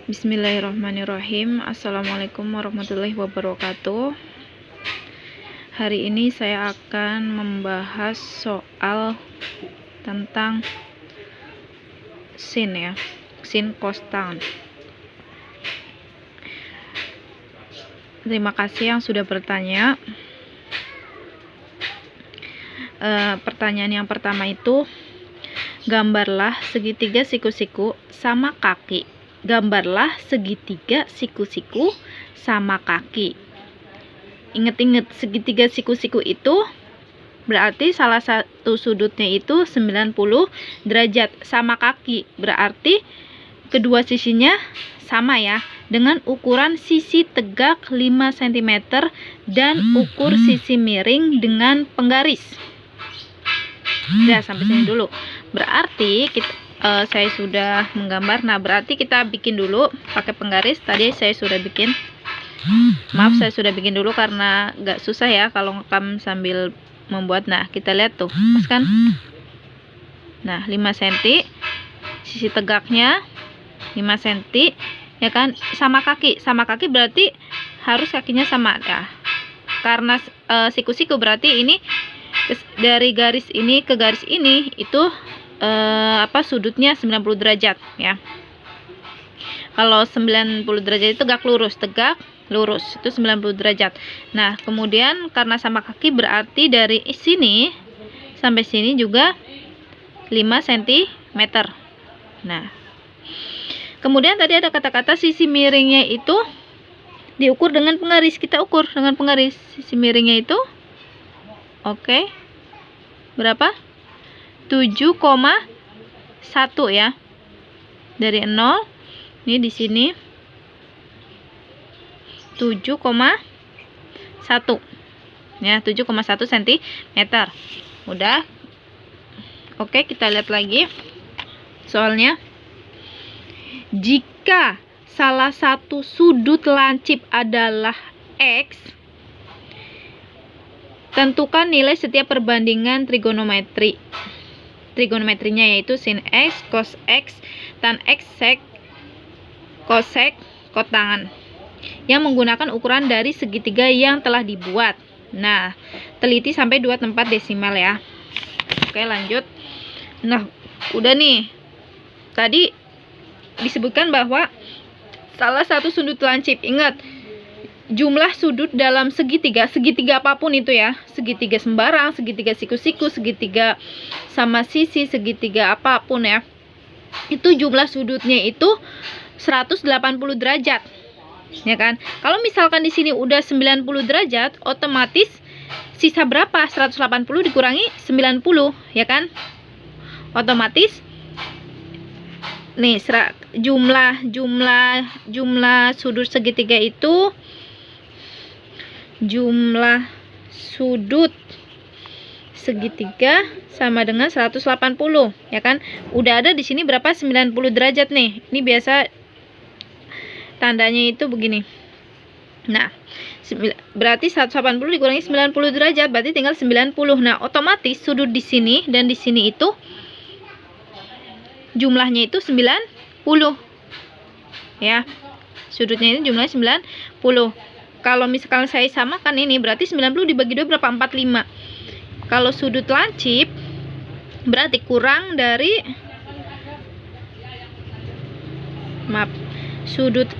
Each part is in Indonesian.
Bismillahirrahmanirrahim. Assalamualaikum warahmatullahi wabarakatuh. Hari ini saya akan membahas soal tentang sin ya, sin costan. Terima kasih yang sudah bertanya. Pertanyaan yang pertama itu, gambarlah segitiga siku-siku sama kaki. Gambarlah segitiga siku-siku sama kaki. Ingat-ingat, segitiga siku-siku itu berarti salah satu sudutnya itu 90 derajat, sama kaki berarti kedua sisinya sama ya, dengan ukuran sisi tegak 5 cm dan ukur sisi miring dengan penggaris. Udah sampai sini dulu. Berarti saya sudah menggambar. Nah, berarti kita bikin dulu pakai penggaris. Tadi saya sudah bikin. Maaf, saya sudah bikin dulu karena gak susah ya kalau ngekam sambil membuat. Nah, kita lihat tuh, pas kan? Nah, 5 cm sisi tegaknya 5 cm ya kan, sama kaki. Sama kaki berarti harus kakinya sama ya. Karena siku-siku berarti ini dari garis ini ke garis ini itu sudutnya 90 derajat ya. Kalau 90 derajat itu tegak lurus itu 90 derajat. Nah, kemudian karena sama kaki berarti dari sini sampai sini juga 5 cm. Nah, kemudian tadi ada kata-kata sisi miringnya itu diukur dengan penggaris. Kita ukur dengan penggaris sisi miringnya itu. Oke. Berapa? 7,1 ya. Dari 0 ini di sini 7,1 ya, 7,1 cm. Udah. Oke, kita lihat lagi soalnya. Jika salah satu sudut lancip adalah X, tentukan nilai setiap perbandingan trigonometrinya, yaitu sin X, cos X, tan X, sek, kosek, kotangan, yang menggunakan ukuran dari segitiga yang telah dibuat. Nah, teliti sampai 2 tempat desimal ya. Oke, lanjut. Nah, udah nih. Tadi disebutkan bahwa salah satu sudut lancip, ingat, jumlah sudut dalam segitiga apapun itu ya, segitiga sembarang, segitiga siku-siku, segitiga sama sisi, segitiga apapun ya, itu jumlah sudutnya itu 180 derajat ya kan. Kalau misalkan di sini udah 90 derajat, otomatis sisa berapa? 180 dikurangi 90 ya kan, otomatis nih jumlah sudut segitiga itu, jumlah sudut segitiga sama dengan 180 ya kan. Udah ada di sini berapa? 90 derajat nih. Ini biasa tandanya itu begini. Nah, berarti 180 dikurangi 90 derajat berarti tinggal 90. Nah, otomatis sudut di sini dan di sini itu jumlahnya itu 90 ya. Sudutnya ini jumlahnya 90. Kalau misalkan saya samakan ini berarti 90 dibagi 2 berapa? 45. Kalau sudut lancip berarti kurang dari,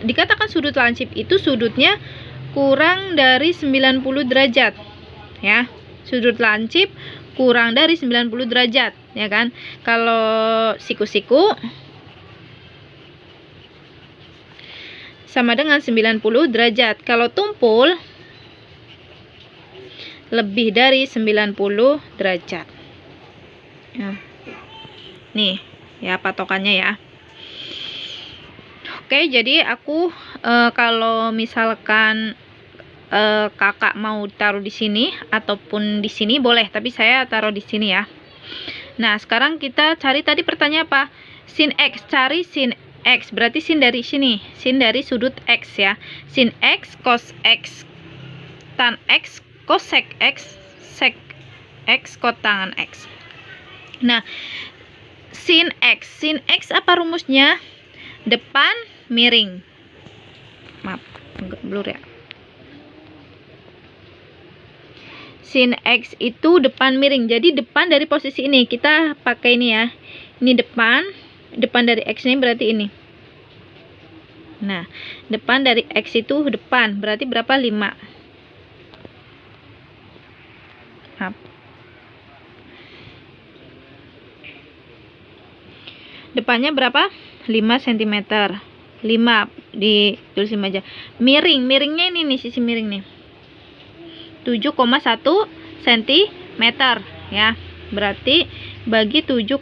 dikatakan sudut lancip itu sudutnya kurang dari 90 derajat ya. Sudut lancip kurang dari 90 derajat ya kan. Kalau siku-siku sama dengan 90 derajat. Kalau tumpul lebih dari 90 derajat ya. Nih ya patokannya ya. Oke, jadi aku kalau misalkan kakak mau taruh di sini ataupun di sini boleh, tapi saya taruh di sini ya. Nah, sekarang kita cari, tadi pertanyaan apa? Sin X, cari sin X, berarti sin dari sini, sin dari sudut X ya. Sin X, cos X, tan X, cosec X, sec X, kotangan X. Nah, sin X apa rumusnya? Depan miring. Maaf, agak blur ya. Sin X itu depan miring. Jadi depan dari posisi ini. Kita pakai ini ya. Ini depan. Depan dari X ini berarti ini. Nah, depan dari X itu depan. Berarti berapa? 5. Maaf. Depannya berapa? 5 cm. 5 ditulis 5 aja. Miringnya ini nih, sisi miring nih. 7,1 cm ya. Berarti bagi 7,1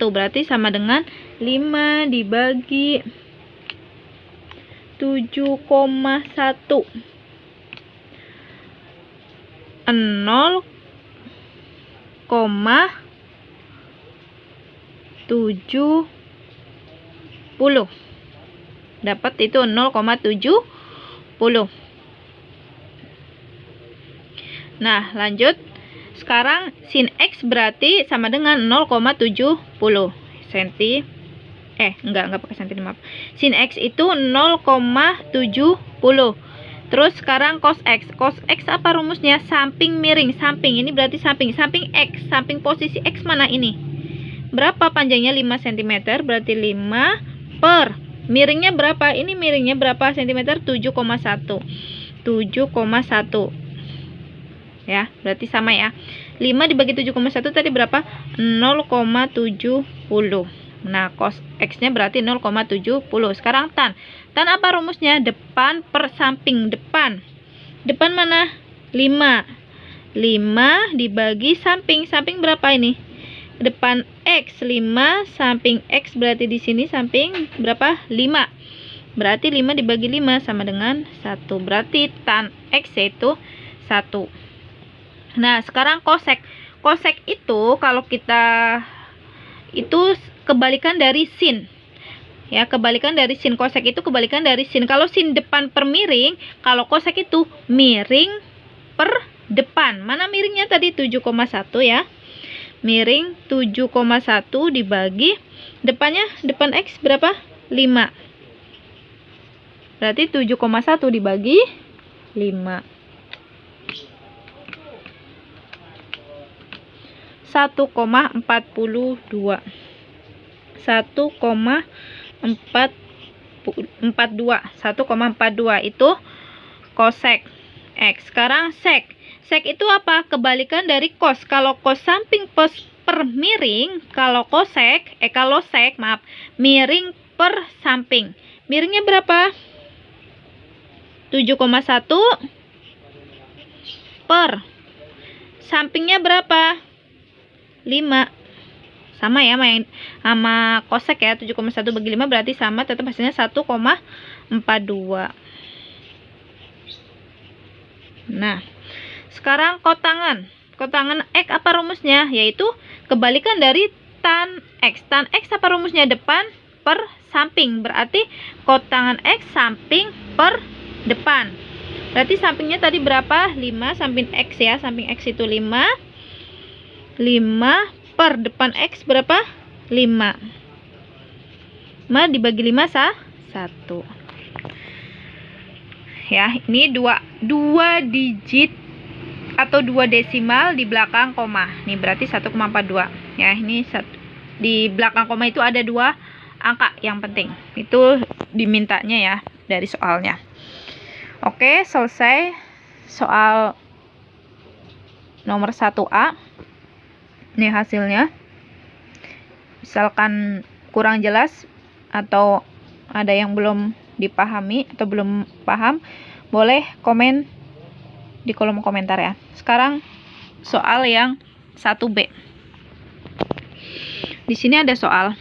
berarti sama dengan 5 dibagi 7,1. 0,70. Dapat itu 0,70. Nah, lanjut. Sekarang sin X berarti sama dengan 0,70 cm. Enggak pakai cm, maaf. Sin X itu 0,70. Terus sekarang cos X. Cos X apa rumusnya? Samping miring. Samping, ini berarti samping. Samping X. Samping posisi X mana ini? Berapa panjangnya? 5 cm. Berarti 5 per. Miringnya berapa? Ini miringnya berapa cm? 7,1. 7,1. Ya, berarti sama ya. 5 dibagi 7,1 tadi berapa? 0,70. Nah, cos X-nya berarti 0,70. Sekarang tan. Tan apa rumusnya? Depan per samping. Depan. Depan mana? 5. 5 dibagi samping. Samping berapa ini? Depan X 5, samping X berarti di sini samping berapa? 5. Berarti 5 dibagi 5 sama dengan 1. Berarti tan X yaitu 1. Nah, sekarang kosek. Kosek itu kalau kita itu kebalikan dari sin. Ya, kebalikan dari sin. Kosek itu kebalikan dari sin. Kalau sin depan per miring, kalau kosek itu miring per depan. Mana miringnya tadi? 7,1 ya. Miring 7,1 dibagi depannya, depan X berapa? 5. Berarti 7,1 dibagi 5. 1,42. 1,42 itu kosek X. Sekarang sek. Sek itu apa? Kebalikan dari cos. Kalau cos samping per miring, kalau kosek, kalau sek, maaf, miring per samping. Miringnya berapa? 7,1 per sampingnya berapa? 5. Sama ya sama kosek ya. 7,1 bagi 5 berarti sama, tetap hasilnya 1,42. Nah, sekarang kotangan. Kotangan X apa rumusnya? Yaitu kebalikan dari tan X. Tan X apa rumusnya? Depan per samping. Berarti kotangan X samping per depan. Berarti sampingnya tadi berapa? 5 samping X ya. Samping X itu 5. 5 per depan X berapa? 5. 5 dibagi 5 1. Ya, ini dua digit atau 2 desimal di belakang koma. Ini berarti 1,42. Ya, ini di belakang koma itu ada 2 angka yang penting. Itu dimintanya ya dari soalnya. Oke, selesai soal nomor 1A. Ini hasilnya. Misalkan kurang jelas atau ada yang belum dipahami atau belum paham, boleh komen di kolom komentar ya. Sekarang soal yang 1B. Di sini ada soal.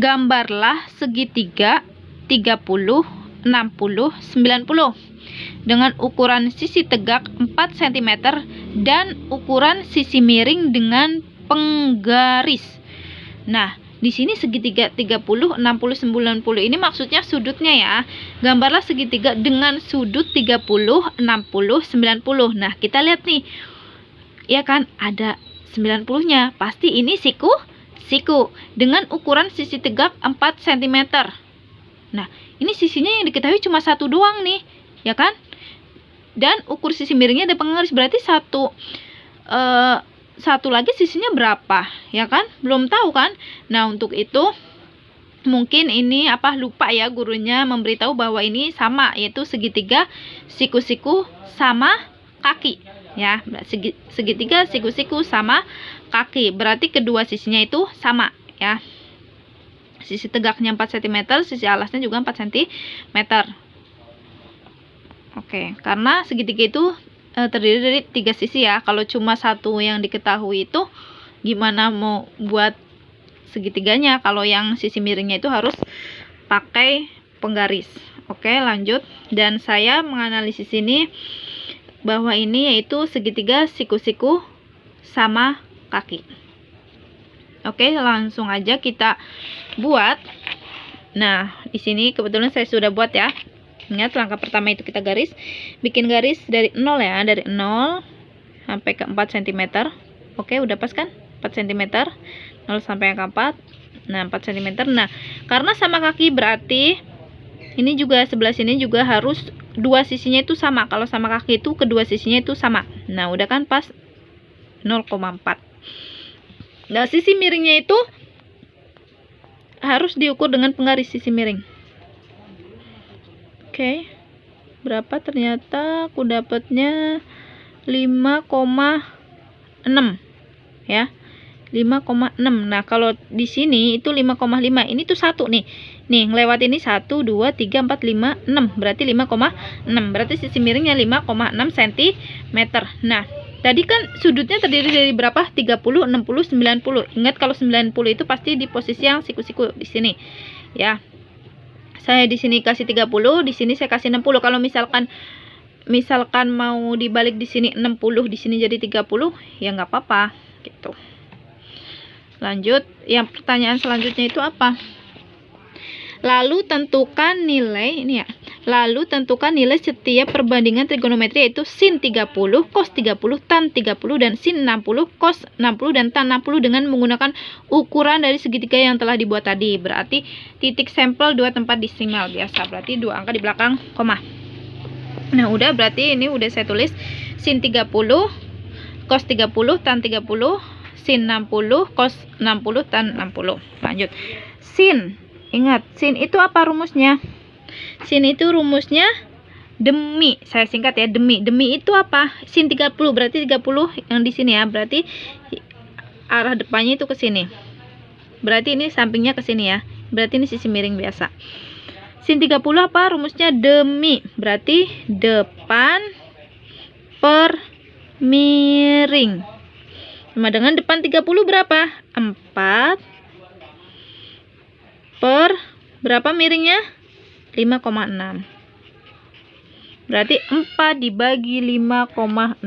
Gambarlah segitiga 30, 60, 90 dengan ukuran sisi tegak 4 cm dan ukuran sisi miring dengan penggaris. Nah, di sini segitiga 30, 60, 90 ini maksudnya sudutnya ya. Gambarlah segitiga dengan sudut 30, 60, 90. Nah, kita lihat nih. Ya kan, ada 90-nya. Pasti ini siku dengan ukuran sisi tegak 4 cm. Nah, ini sisinya yang diketahui cuma satu doang nih, ya kan? Dan ukur sisi miringnya ada penggaris, berarti satu lagi sisinya berapa, ya kan? Belum tahu kan? Nah, untuk itu mungkin ini lupa ya gurunya memberitahu bahwa ini sama, yaitu segitiga siku-siku sama kaki, ya. Segitiga siku-siku sama kaki, berarti kedua sisinya itu sama, ya. Sisi tegaknya 4 cm, sisi alasnya juga 4 cm. Oke, karena segitiga itu terdiri dari 3 sisi ya. Kalau cuma satu yang diketahui itu gimana mau buat segitiganya? Kalau yang sisi miringnya itu harus pakai penggaris. Oke, lanjut. Dan saya menganalisis ini bahwa ini yaitu segitiga siku-siku sama kaki. Oke, langsung aja kita buat. Nah, di sini kebetulan saya sudah buat ya. Ingat, langkah pertama itu kita bikin garis dari 0 ya, dari 0 sampai ke 4 cm. Oke, udah pas kan? 4 cm, 0 sampai ke 4. Nah, 4 cm. Nah, karena sama kaki berarti ini juga sebelah sini juga harus dua sisinya itu sama. Kalau sama kaki itu kedua sisinya itu sama. Nah, udah kan pas 0,4. Nah, sisi miringnya itu harus diukur dengan penggaris sisi miring. Oke, berapa? Ternyata aku dapatnya 5,6 ya, 5,6. Nah, kalau di sini itu 5,5. Ini tuh satu nih. Nih, ngelewat ini 1 2 3 4 5 6. Berarti 5,6. Berarti sisi miringnya 5,6 cm. Nah, tadi kan sudutnya terdiri dari berapa? 30, 60, 90. Ingat kalau 90 itu pasti di posisi yang siku-siku di sini. Ya. Saya di sini kasih 30, di sini saya kasih 60. Kalau misalkan mau dibalik di sini 60, di sini jadi 30, ya nggak apa-apa gitu. Lanjut, yang pertanyaan selanjutnya itu apa? Lalu tentukan nilai ini ya. Lalu tentukan nilai setiap perbandingan trigonometri, yaitu sin 30, cos 30, tan 30, dan sin 60, cos 60, dan tan 60 dengan menggunakan ukuran dari segitiga yang telah dibuat tadi. Berarti titik sampel 2 tempat desimal biasa. Berarti 2 angka di belakang koma. Nah, udah, berarti ini udah saya tulis sin 30, cos 30, tan 30, sin 60, cos 60, tan 60. Lanjut. Sin. Ingat, sin itu apa rumusnya? Sin itu rumusnya demi. Saya singkat ya, demi. Demi itu apa? Sin 30, berarti 30 yang di sini ya. Berarti arah depannya itu ke sini. Berarti ini sampingnya ke sini ya. Berarti ini sisi miring biasa. Sin 30 apa? Rumusnya demi. Berarti depan per miring. Sama dengan depan 30 berapa? 4 per berapa miringnya? 5,6. Berarti 4 dibagi 5,6.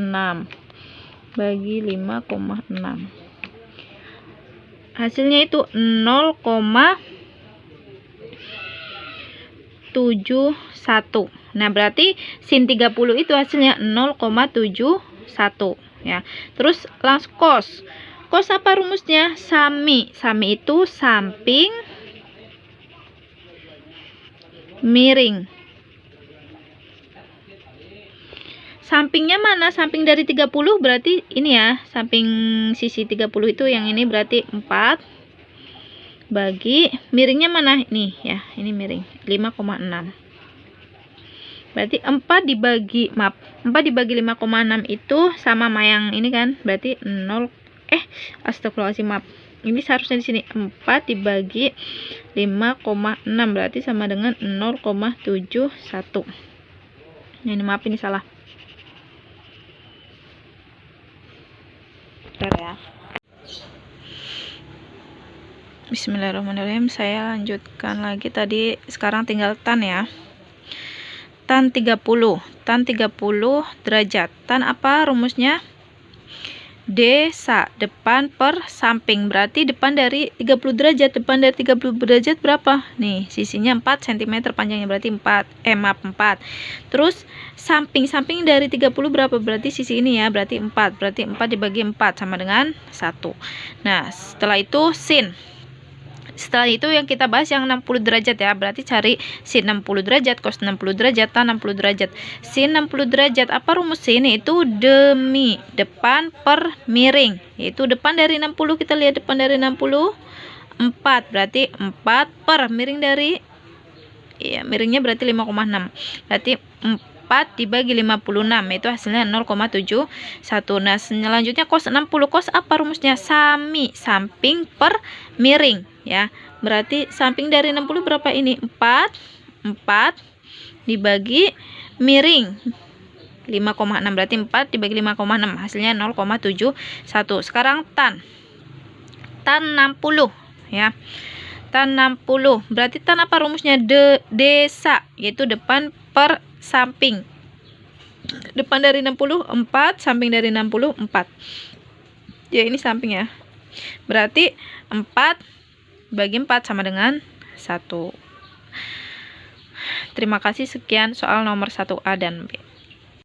Bagi 5,6. Hasilnya itu 0,71. Nah, berarti sin 30 itu hasilnya 0,71 ya. Terus langsung cos. Cos apa rumusnya? Sami. Sami itu samping miring. Sampingnya mana? Samping dari 30 berarti ini ya, samping sisi 30 itu yang ini berarti 4 bagi miringnya mana? Ini ya, ini miring 5,6. Berarti 4 dibagi 5,6 itu sama yang ini kan? Berarti 0 astagfirullahaladzim, maaf. Ini seharusnya di sini 4 dibagi 5,6 berarti sama dengan 0,71. Ini maaf, ini salah. Bentar ya. Bismillahirrahmanirrahim. Saya lanjutkan lagi tadi, sekarang tinggal tan ya. Tan 30. Tan 30 derajat. Tan apa rumusnya? Desa, depan per samping. Berarti depan dari 30 derajat. Depan dari 30 derajat berapa? Nih, sisinya 4 cm panjangnya, berarti 4. Terus samping dari 30 berapa? Berarti sisi ini ya, berarti 4. Berarti 4 dibagi 4 sama dengan 1. Nah, setelah itu sin. Setelah itu yang kita bahas yang 60 derajat ya. Berarti cari sin 60 derajat, cos 60 derajat, tan 60 derajat. Sin 60 derajat, apa rumus sin? Itu demi depan per miring. Yaitu depan dari 60, kita lihat depan dari 60, 4. Berarti 4 per miring dari, ya miringnya berarti 5,6. Berarti 4 dibagi 56, itu hasilnya 0,71. Nah, selanjutnya cos 60. Cos apa rumusnya? Sami, samping per miring ya. Berarti samping dari 60 berapa ini? 4 dibagi miring 5,6. Berarti 4 dibagi 5,6, hasilnya 0,71. Sekarang tan 60 ya. Tan 60. Berarti tan apa rumusnya? Desa, yaitu depan per samping. Depan dari 60 4, samping dari 60 4. Ya, ini samping ya. Berarti 4 bagi 4 sama dengan 1. Terima kasih, sekian soal nomor 1A dan B.